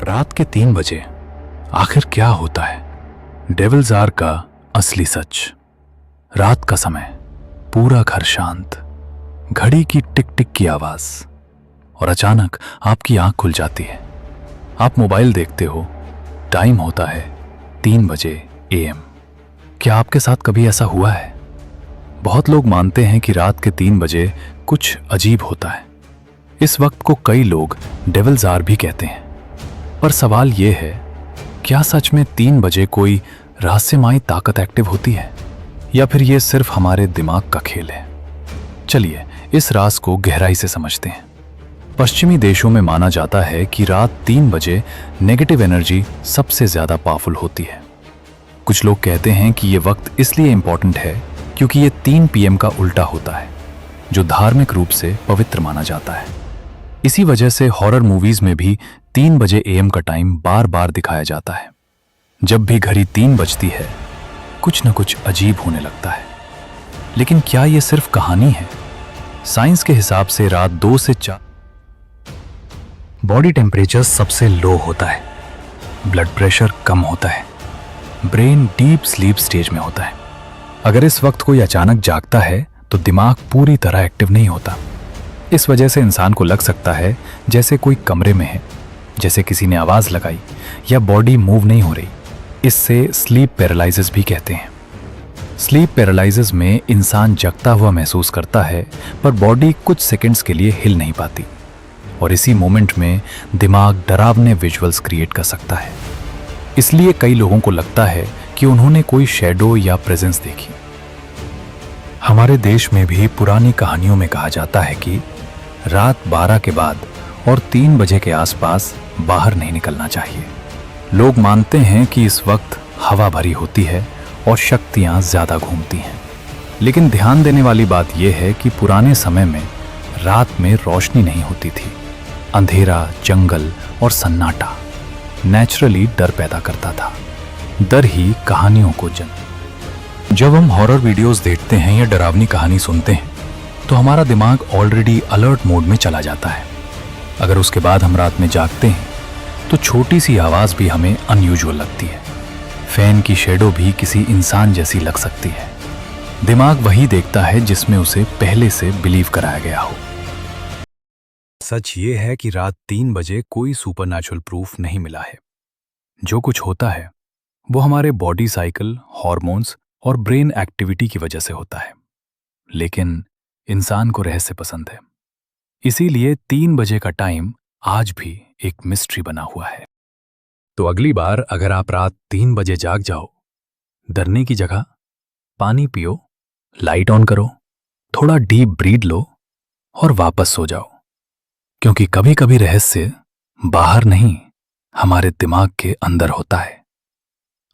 रात के 3 बजे आखिर क्या होता है? डेविल्स आर का असली सच। रात का समय, पूरा घर शांत, घड़ी की टिक टिक की आवाज, और अचानक आपकी आंख खुल जाती है। आप मोबाइल देखते हो, टाइम होता है 3 बजे AM। क्या आपके साथ कभी ऐसा हुआ है? बहुत लोग मानते हैं कि रात के 3 बजे कुछ अजीब होता है। इस वक्त को कई लोग डेविल्स आवर भी कहते हैं। पर सवाल यह है, क्या सच में 3 बजे कोई रहस्यमयी ताकत एक्टिव होती है, या फिर यह सिर्फ हमारे दिमाग का खेल है? चलिए इस राज को गहराई से समझते हैं। पश्चिमी देशों में माना जाता है कि रात 3 बजे नेगेटिव एनर्जी सबसे ज्यादा पावरफुल होती है। कुछ लोग कहते हैं कि यह वक्त इसलिए इंपॉर्टेंट है क्योंकि यह 3 PM का उल्टा होता है, जो धार्मिक रूप से पवित्र माना जाता है। इसी वजह से हॉरर मूवीज में भी 3 बजे AM का टाइम बार बार दिखाया जाता है। जब भी घड़ी 3 बजती है, कुछ न कुछ अजीब होने लगता है। लेकिन क्या यह सिर्फ कहानी है? साइंस के हिसाब से रात 2 से 4 बॉडी टेम्परेचर सबसे लो होता है, ब्लड प्रेशर कम होता है, ब्रेन डीप स्लीप स्टेज में होता है। अगर इस वक्त कोई अचानक जागता है तो दिमाग पूरी तरह एक्टिव नहीं होता। इस वजह से इंसान को लग सकता है जैसे कोई कमरे में है, जैसे किसी ने आवाज लगाई, या बॉडी मूव नहीं हो रही। इससे स्लीप पैरालिसिस भी कहते हैं। स्लीप पैरालिसिस में इंसान जगता हुआ महसूस करता है, पर बॉडी कुछ सेकंड्स के लिए हिल नहीं पाती, और इसी मोमेंट में दिमाग डरावने विजुअल्स क्रिएट कर सकता है। इसलिए कई लोगों को लगता है कि उन्होंने कोई शैडो या प्रेजेंस देखी। हमारे देश में भी पुरानी कहानियों में कहा जाता है कि रात 12 के बाद और 3 बजे के आसपास बाहर नहीं निकलना चाहिए। लोग मानते हैं कि इस वक्त हवा भरी होती है और शक्तियां ज्यादा घूमती हैं। लेकिन ध्यान देने वाली बात यह है कि पुराने समय में रात में रोशनी नहीं होती थी। अंधेरा, जंगल और सन्नाटा नेचुरली डर पैदा करता था। डर ही कहानियों को जन्म। जब हम हॉरर वीडियोस देखते हैं या डरावनी कहानी सुनते हैं, तो हमारा दिमाग ऑलरेडी अलर्ट मोड में चला जाता है। अगर उसके बाद हम रात में जागते हैं, तो छोटी सी आवाज भी हमें अनयूजुअल लगती है। फैन की शेडो भी किसी इंसान जैसी लग सकती है। दिमाग वही देखता है जिसमें उसे पहले से बिलीव कराया गया हो। सच ये है कि रात 3 बजे कोई सुपरनैचुरल प्रूफ नहीं मिला है। जो कुछ होता है वो हमारे बॉडी साइकिल, हॉर्मोन्स और ब्रेन एक्टिविटी की वजह से होता है। लेकिन इंसान को रहस्य पसंद है, इसीलिए 3 बजे का टाइम आज भी एक मिस्ट्री बना हुआ है। तो अगली बार अगर आप रात 3 बजे जाग जाओ, डरने की जगह पानी पियो, लाइट ऑन करो, थोड़ा डीप ब्रीथ लो और वापस सो जाओ। क्योंकि कभी कभी रहस्य बाहर नहीं, हमारे दिमाग के अंदर होता है।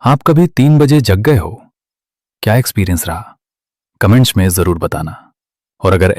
आप कभी 3 बजे जग गए हो? क्या एक्सपीरियंस रहा? कमेंट्स में जरूर बताना। और अगर